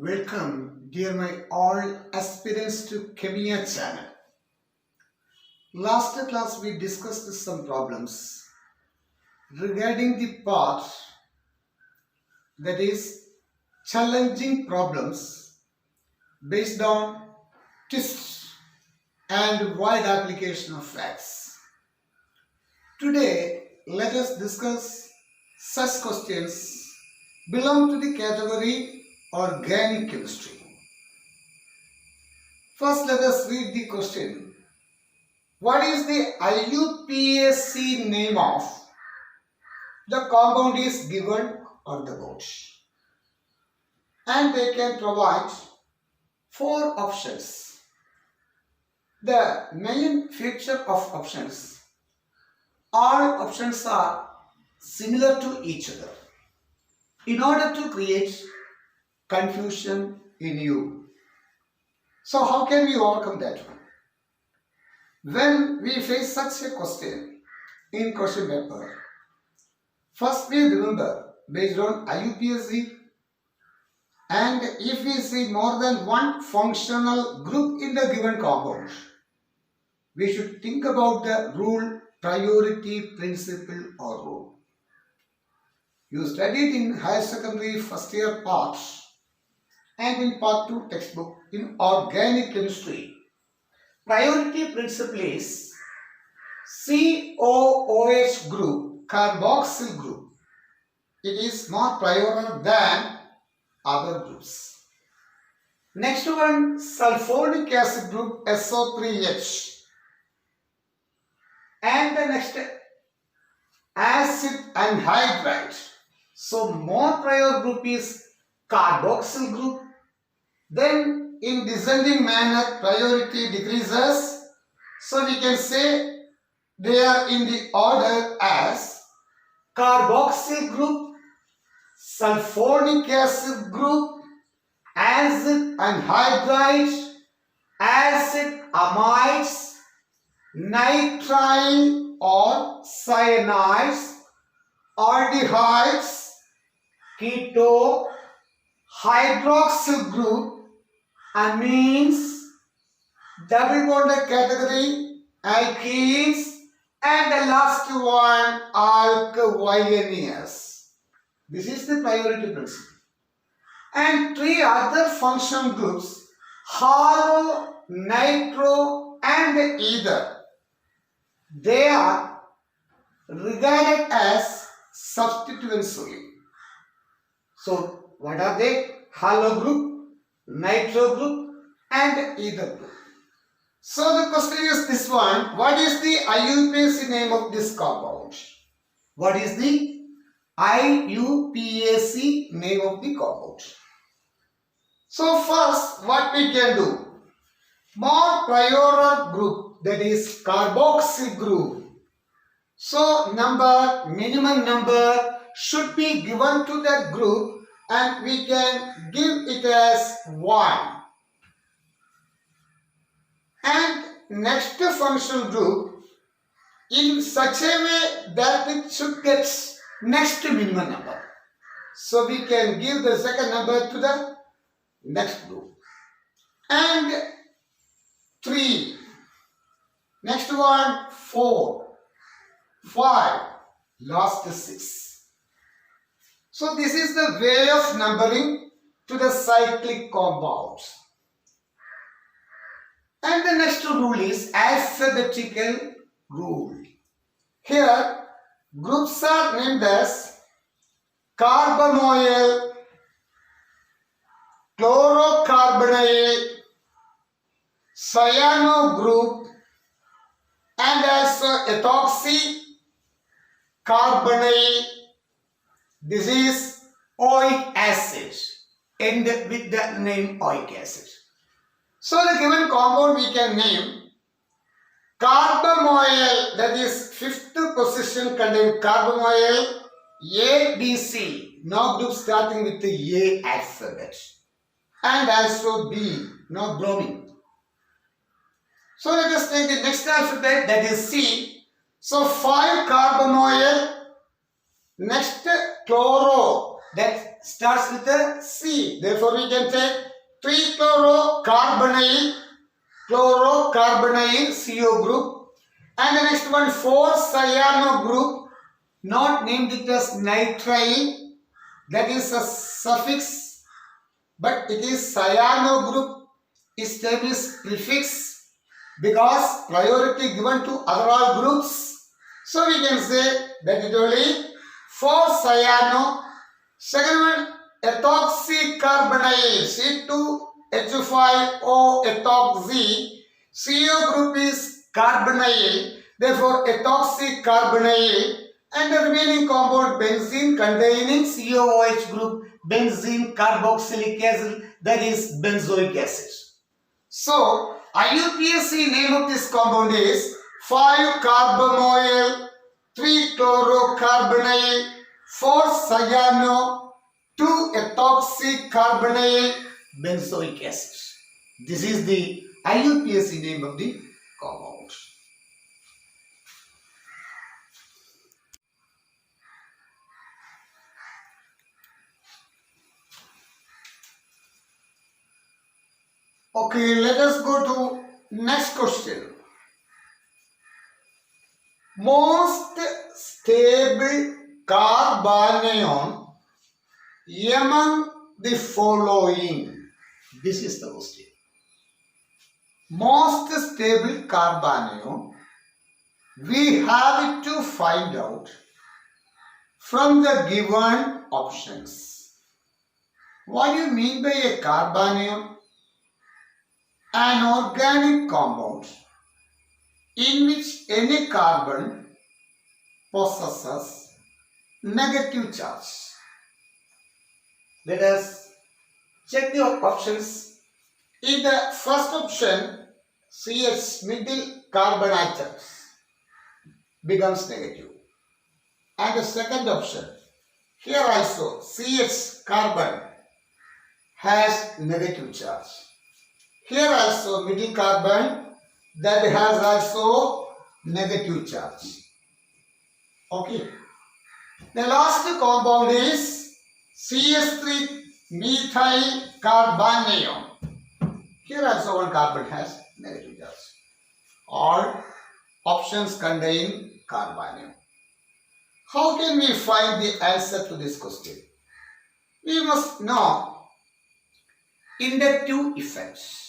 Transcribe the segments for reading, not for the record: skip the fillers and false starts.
Welcome, dear my all aspirants to Chemia channel. Last class we discussed some problems regarding the part that is challenging problems based on twists and wide application of facts. Today let us discuss such questions belong to the category organic chemistry. First, let us read the question. What is the IUPAC name of the compound is given on the board? And they can provide 4 options. The main feature of options, all options are similar to each other in order to create confusion in you. So how can we overcome that one? When we face such a question in question paper, first we remember based on IUPAC, and if we see more than one functional group in the given compound, we should think about the rule, priority principle or rule. You studied in higher secondary first year part and in part 2 textbook in organic chemistry. Priority principle is COOH group, carboxyl group. It is more prior than other groups. Next one, sulfonic acid group SO3H. And the next, acid anhydride. So more prior group is carboxyl group. Then in descending manner priority decreases. So we can say they are in the order as carboxyl group, sulfonic acid group, acid anhydride, acid amides, nitrile or cyanides, aldehydes, keto, hydroxyl group, amines, double bonded category, alkenes, and the last one, alkylamines. This is the priority principle. And 3 other functional groups, halo, nitro, and ether. They are regarded as substituents only. So, what are they? Halo group, nitro group, and ether group. So, the question is this one. What is the IUPAC name of this compound? What is the IUPAC name of the compound? So, first, what we can do? More prior group, that is carboxyl group. So, minimum number should be given to that group, and we can give it as 1. And next functional group in such a way that it should get next minimum number. So we can give the second number to the next group. And 3. Next one 4. 5. Last 6. So this is the way of numbering to the cyclic compounds. And the next rule is alphabetical rule. Here groups are named as carbonyl, chlorocarbonyl, cyano group, and also ethoxy carbonyl. This is oic acid, end with the name oic acid. So the given compound we can name carbonyl, that is 5th position contain carbonyl ABC, no group starting with the A alphabet, and also B, no bromine. So let us take the next alphabet, that is C. So 5 carbonyl, next chloro, that starts with a C. Therefore, we can take 3-chlorocarbonyl, CO group. And the next one, 4-cyano group, not named it as nitrile. That is a suffix, but it is cyano group. Its name is prefix because priority given to other all groups. So we can say that it only 4-cyano. Second one, ethoxycarbonyl, C2H5O ethoxy. CO group is carbonyl, therefore ethoxycarbonyl. And the remaining compound benzene containing COOH group, benzene carboxylic acid, that is benzoic acid. So, IUPAC name of this compound is 5-carbamoyl, 3-chlorocarbonyl, 4-cyano, 2-ethoxycarbonyl benzoic acid. This is the IUPAC name of the compound. Okay, let us go to next question. Most stable carbanion among the following. This is the question. Most stable carbanion, we have to find out from the given options. What do you mean by a carbanion? An organic compound in which any carbon possesses negative charge. Let us check the options. In the first option, CH middle carbon atoms becomes negative. And the second option, here also CH carbon has negative charge. Here also middle carbon that has also negative charge. Okay. The last compound is CH3 methyl carbanion. Here also one carbon has negative charge. All options contain carbanion. How can we find the answer to this question? We must know inductive effects,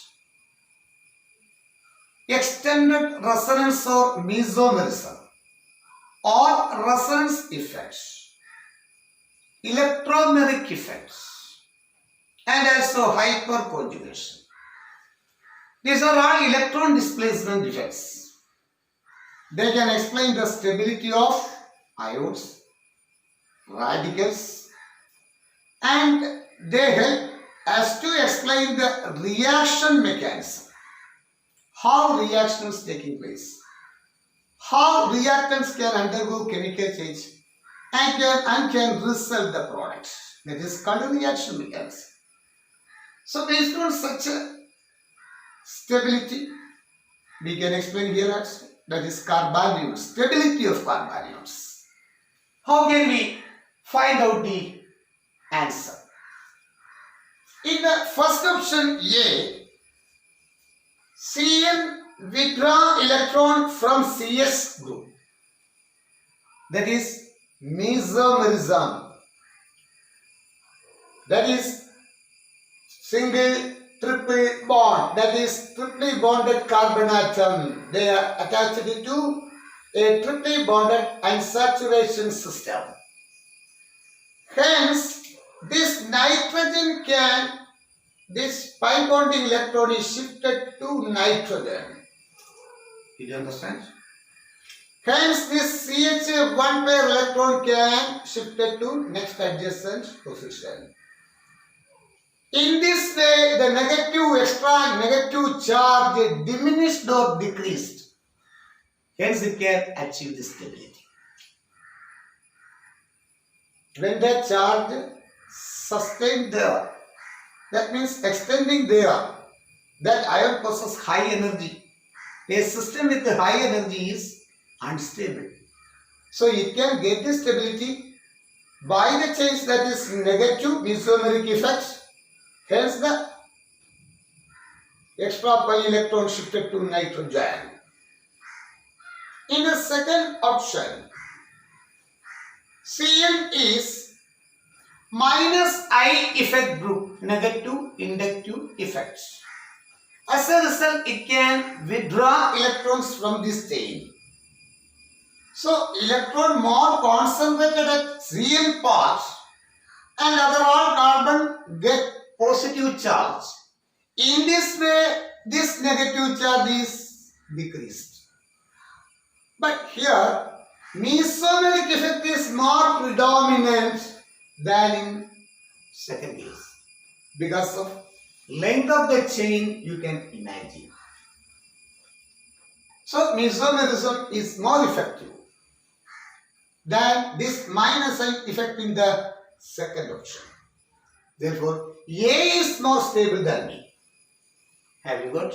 extended resonance or mesomerism, or resonance effects, electromeric effects, and also hyperconjugation. These are all electron displacement effects. They can explain the stability of ions, radicals, and they help us to explain the reaction mechanism. How reaction is taking place, how reactants can undergo chemical change and can result the product. That is called reaction mechanism. So based on such a stability, we can explain here as that is carbanions, stability of carbanions. How can we find out the answer? In the first option A, Cn withdraw electron from CS group. That is mesomerism. That is single triple bond. That is triply bonded carbon atom. They are attached to a triply bonded unsaturation system. Hence, this nitrogen this pi bonding electron is shifted to nitrogen. Did you understand? Hence, this CH one pair electron can shifted to next adjacent position. In this way, the extra negative charge diminished or decreased. Hence, it can achieve this stability. When the charge sustained there, that means extending there, that ion possesses high energy. A system with high energy is unstable. So it can get the stability by the change that is negative isomeric effect, hence the extra pi electron shifted to nitrogen. In the second option, Cn is minus I effect group, negative inductive effects. As a result, it can withdraw electrons from this chain. So, electron more concentrated at Cn part and other all carbon get positive charge. In this way, this negative charge is decreased. But here, mesomeric effect is more predominant than in second case. Because of length of the chain, you can imagine. So, mesomerism is more effective than this minus sign effect in the second option. Therefore, A is more stable than B. Have you got?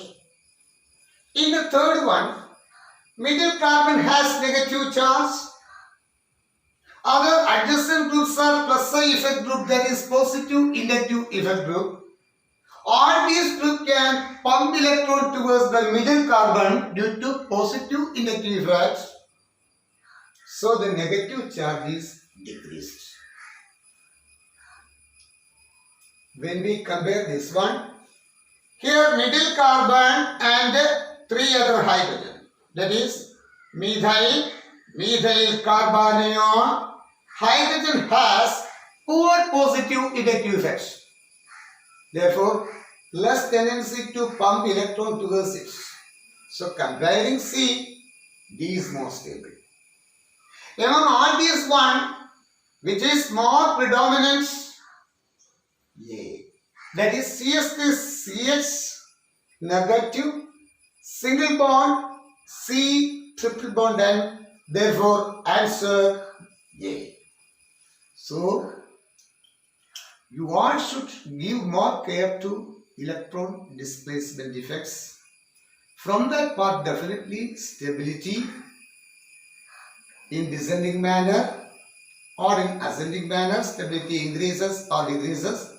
In the third one, middle carbon has negative charge. Other adjacent groups are plus I effect group, that is positive inductive effect group. All these groups can pump electron towards the middle carbon due to positive inductive effects. So the negative charge is decreased. When we compare this one, here middle carbon and 3 other hydrogen, that is methyl carbanion, hydrogen has poor positive inductive effects. Therefore, less tendency to pump electron towards it. So comparing C, D is more stable. Among all these one, which is more predominant? A. That is CS is CH negative, single bond, C triple bond, and therefore answer A. So, you all should give more care to electron displacement effects. From that part, definitely stability in descending manner or in ascending manner, stability increases or decreases,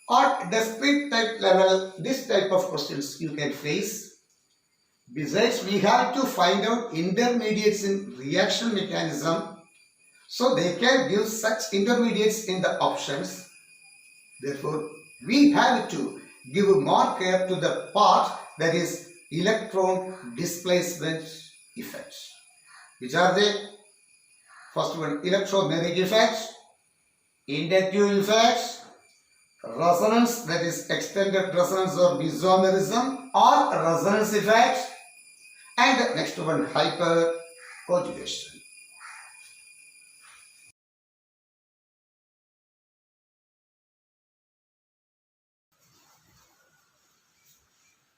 or discrete type level, this type of questions you can face. Besides, we have to find out intermediates in reaction mechanism, so they can give such intermediates in the options. Therefore, we have to give more care to the part that is electron displacement effects. Which are they? First one, electromagnetic effects, inductive effects, resonance, that is extended resonance or mesomerism or resonance effect, and next one, hyperconjugation.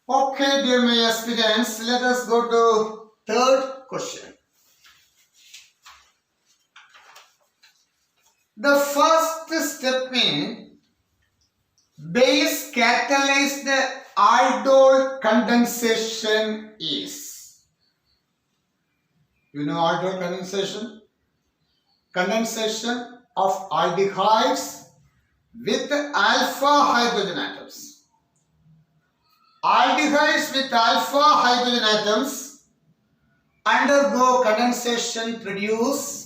Okay, dear my aspirants, let us go to third question. The first step in base catalyzed aldol condensation is, you know aldol condensation? Condensation of aldehydes with alpha hydrogen atoms. Aldehydes with alpha hydrogen atoms undergo condensation, produce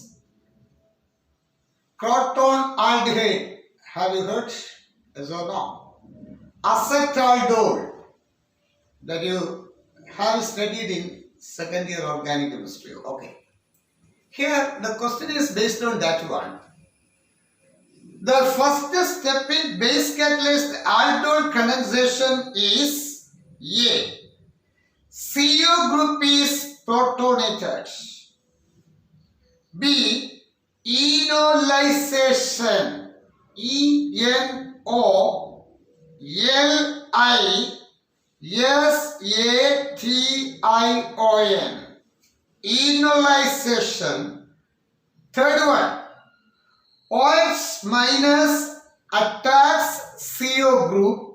croton aldehyde. Have you heard? Yes or no? Acetaldol, that you have studied in second year organic chemistry. Okay. Here the question is based on that one. The first step in base catalyzed aldol condensation is A. CO group is protonated. B. Enolization. Enolization. Enolization. Third one, OH minus attacks CO group.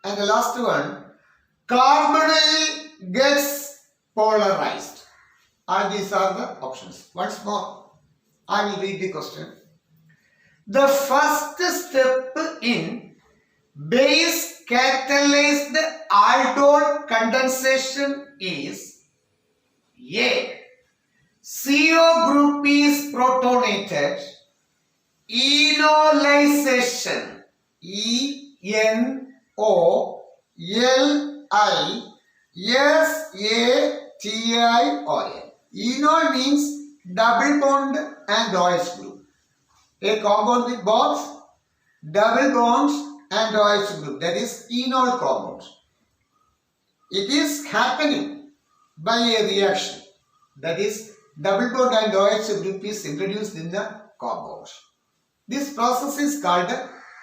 And the last one, carbonyl gets polarized. And these are the options. Once more, I will read the question. The first step in base catalyzed aldol condensation is A. CO group is protonated. Enolization. Enolization. Enol means double bond and OH group. A compound with both double bonds and OH group, that is enol compound. It is happening by a reaction, that is double bond and OH group is introduced in the compound. This process is called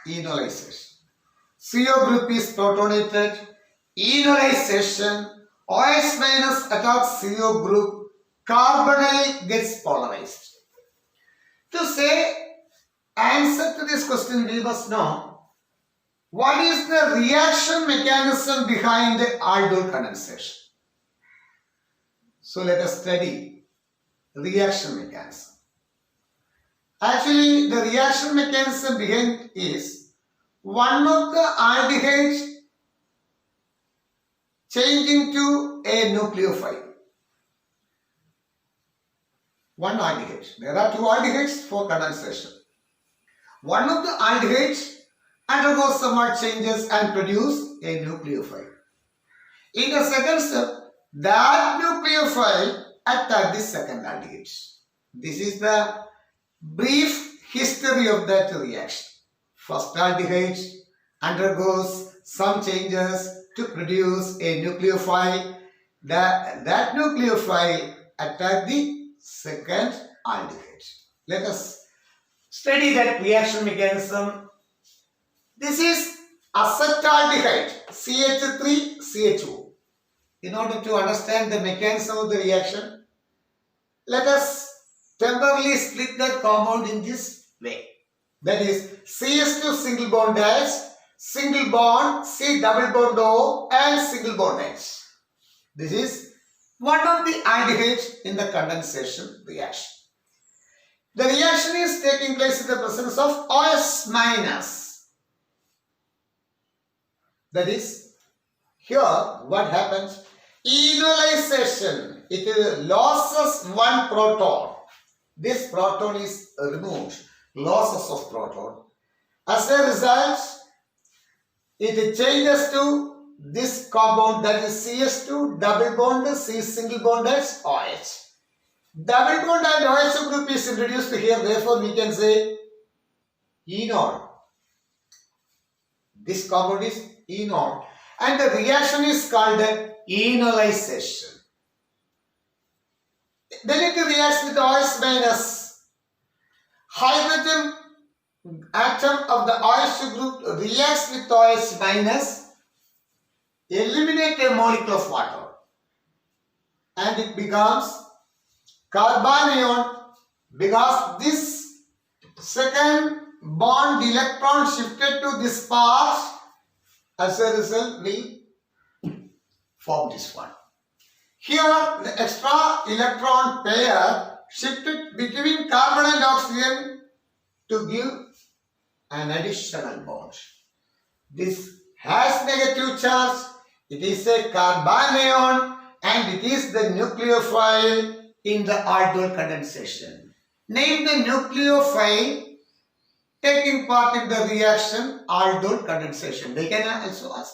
enolization. CO group is protonated. Enolization. OH minus attacks CO group. Carbonyl gets polarized. To say answer to this question, we must know what is the reaction mechanism behind aldol condensation. So let us study reaction mechanism. Actually, the reaction mechanism behind is one of the aldehydes changing to a nucleophile. One aldehyde. There are two aldehydes for condensation. One of the aldehydes undergoes some more changes and produce a nucleophile. In the second step, that nucleophile attacks the second aldehyde. This is the brief history of that reaction. First aldehyde undergoes some changes to produce a nucleophile. That nucleophile attacks the second aldehyde. Let us study that reaction mechanism. This is acetaldehyde, CH3CHO. In order to understand the mechanism of the reaction, let us temporarily split that compound in this way. That is CH2 single bond H, single bond C double bond O and single bond H. This is one of the aldehydes in the condensation reaction. The reaction is taking place in the presence of OH minus. That is, here what happens? Enolization. It loses one proton. This proton is removed. Losses of proton. As a result, it changes to this compound, that is CH2 double bond C single bond H OH. Double bond and OH group is introduced here, therefore we can say enol. This compound is enol and the reaction is called enolization. Then it reacts with OH minus. Hydrogen atom of the OH group reacts with OH minus, eliminate a molecule of water and it becomes carbanion, because this second bond electron shifted to this part, as a result we form this one. Here the extra electron pair shifted between carbon and oxygen to give an additional bond. This has negative charge. It is a carbanion and it is the nucleophile in the aldol condensation. Name the nucleophile taking part in the reaction aldol condensation. They can also ask.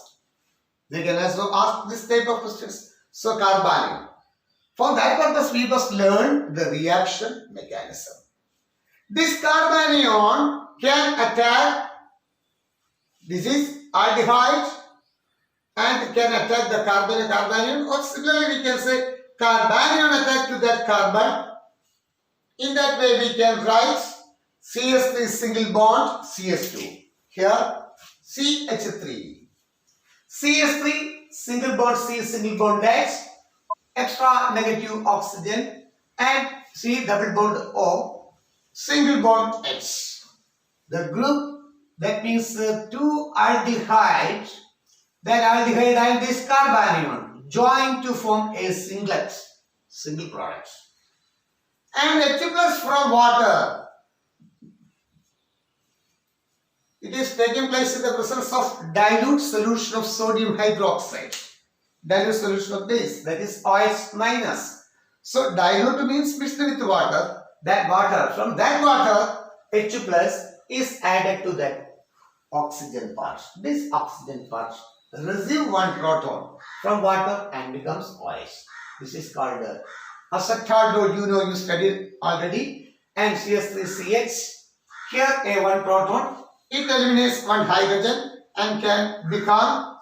They can also ask this type of questions. So carbanion. For that purpose, we must learn the reaction mechanism. This carbanion can attack, this is aldehyde, and can attack the carbanion, or similarly we can say carbanion attack to that carbon. In that way we can write CH3 single bond CH2. Here CH3. CH3 single bond C single bond H, extra negative oxygen, and C double bond O, single bond H. The group, that means two aldehydes, that aldehyde and this carbanion join to form a singlet, single product. And H plus from water. It is taking place in the presence of dilute solution of sodium hydroxide. Dilute solution of base, that is OH minus. So dilute means mixed with water. From that water, H plus is added to that oxygen part. This oxygen part receive one proton from water and becomes OH. This is called acetaldol. You studied already. And CH3CH. Here a one proton. It eliminates one hydrogen and can become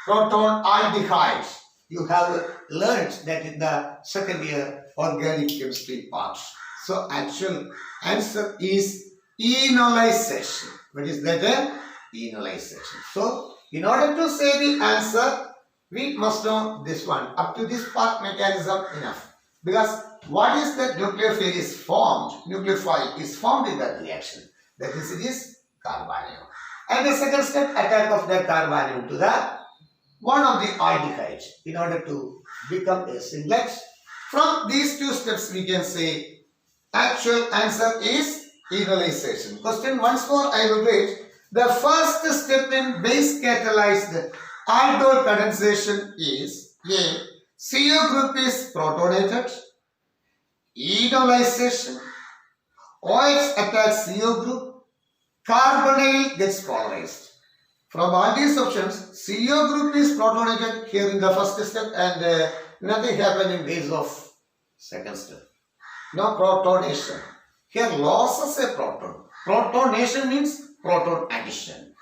proton aldehyde. You have learned that in the second year organic chemistry part. So actual answer is enolization. What is that? Enolization. So in order to say the answer, we must know this one. Up to this part mechanism enough. Because what is that nucleophile is formed? Nucleophile is formed in that reaction. That is, it is carbanion. And the second step, attack of that carbanion to the one of the aldehydes in order to become a singlet. From these two steps we can say actual answer is enolization. Question once more I will read. The first step in base catalyzed aldol condensation is A. CO group is protonated. Enolization. OH attacks CO group. Carbonyl gets polarized. From all these options, CO group is protonated here in the first step and nothing happened in case of second step. No protonation. Here losses a proton. Protonation means proton addition.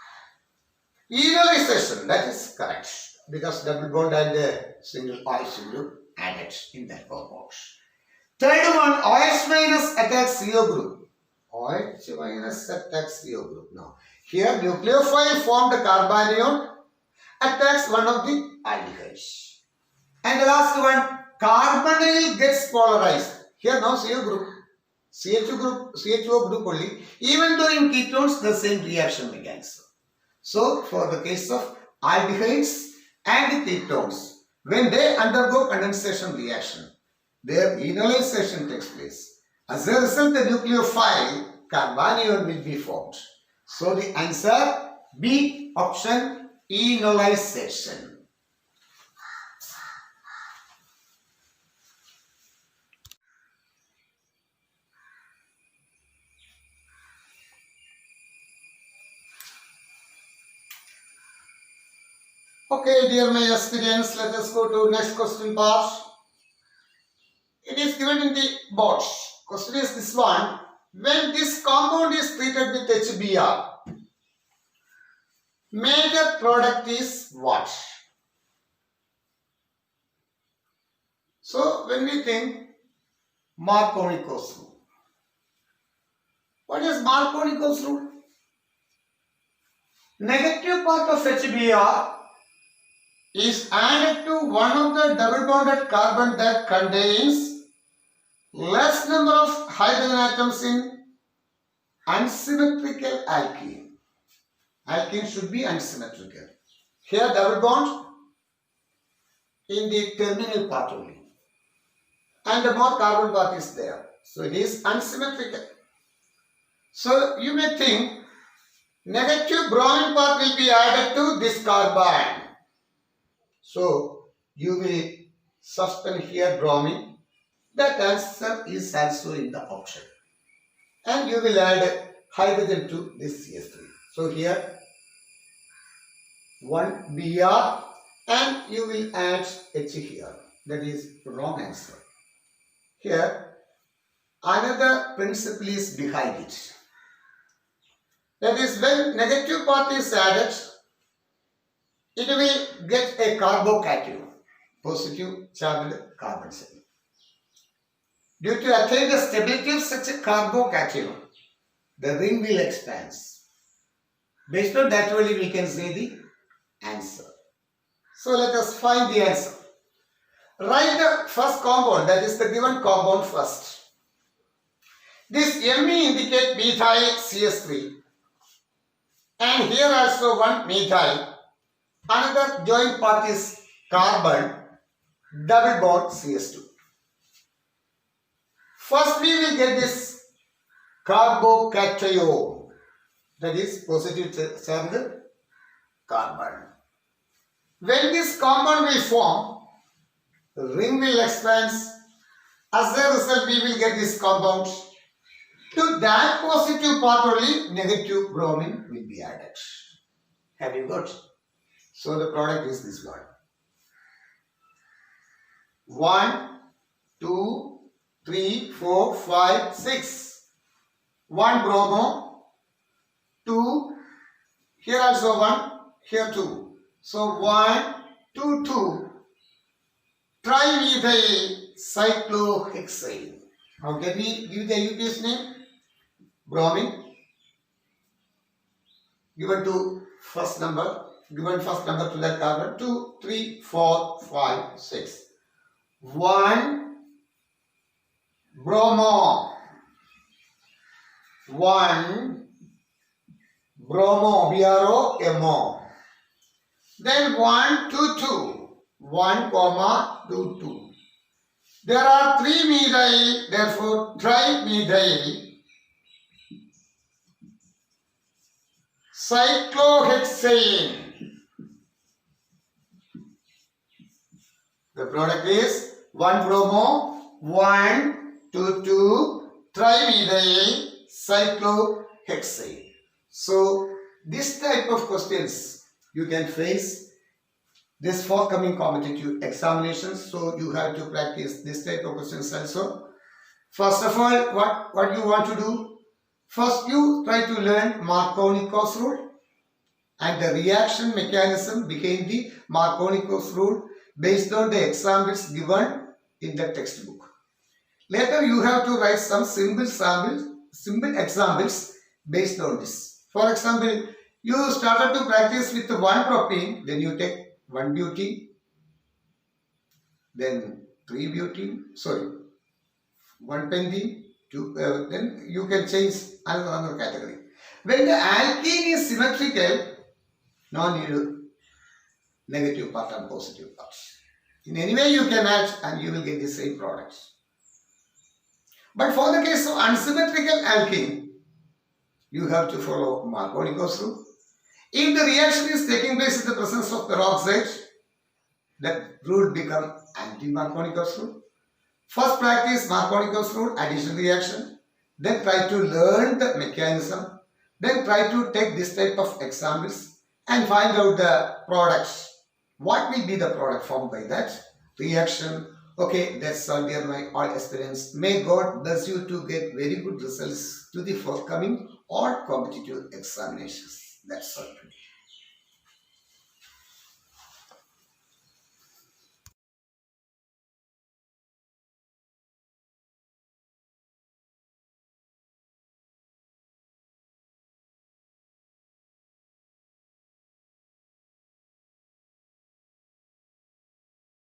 Enolization, that is correct. Because double bond and single OH group added in that compound. Third one, OH minus attacks CO group. OH minus attacks CO group. Now, here nucleophile formed carbanion attacks one of the aldehydes. And the last one, carbonyl gets polarized. Here now CO group, CHO group only. Even though in ketones the same reaction mechanism. So for the case of aldehydes and ketones, when they undergo condensation reaction, their enolization takes place. As a result, the nucleophile carbanion will be formed. So the answer B option, enolization. Okay, dear my aspirants, let us go to next question part. It is given in the board. Question is this one. When this compound is treated with HBr, major product is what? So when we think Markovnikov's rule. What is Markovnikov's rule? Negative part of HBr is added to one of the double bonded carbon that contains less number of hydrogen atoms in unsymmetrical alkene. Alkene should be unsymmetrical. Here double bond in the terminal part only. And the more carbon part is there. So it is unsymmetrical. So you may think negative bromine part will be added to this carbon. So you will suspend here bromine. That answer is also in the option. And you will add hydrogen to this CH3. So here 1 Br and you will add H here. That is wrong answer. Here another principle is behind it. That is when negative part is added, it will get a carbocation, positive charged carbon cell. Due to attain the stability of such a carbocation, the ring will expand. Based on that only we can say the answer. So let us find the answer. Write the first compound, that is the given compound first. This Me indicate methyl CH3 and here also one methyl. Another joint part is carbon, double bond CH2. First we will get this carbocation, that is positive charged carbon. When this compound will form, the ring will expand. As a result, we will get this compound. To that positive part only, negative bromine will be added. Have you got? So the product is this one. 1, 2, 3, 4, 5, 6. 1 bromo, 2, here also 1, here 2. So 1, 2, 2. Trimethyl cyclohexane. How can we give the UPS name? Bromine. Given to first number. Given first number to that carbon. 2, 3, 4, 5, 6. 1 bromo. 1 bromo. BROMO. Then 1, 2, 2. 1 comma 2, 2. There are 3 methyl, therefore trimethyl cyclohexane. The product is 1 bromo, 1, 2, 2, trimethyl cyclohexane. So this type of questions you can face this forthcoming competitive examinations. So you have to practice this type of questions also. First of all, what you want to do? First you try to learn Markovnikov's rule and the reaction mechanism behind the Markovnikov's rule based on the examples given in the textbook. Later you have to write some simple examples based on this. For example, you started to practice with 1 propene, then you take 1 butene, then 3 butene, 1 pentene, 2, then you can change another category. When the alkene is symmetrical, no need negative part and positive parts. In any way you can add and you will get the same products. But for the case of unsymmetrical alkene, you have to follow Markovnikov's rule. If the reaction is taking place in the presence of peroxide, that rule becomes anti-Markovnikov's rule. First practice Markovnikov's rule, addition reaction. Then try to learn the mechanism. Then try to take this type of examples and find out the products. What will be the product formed by that reaction? Okay, that's all dear my all aspirants. May God bless you to get very good results to the forthcoming all competitive examinations. That's all.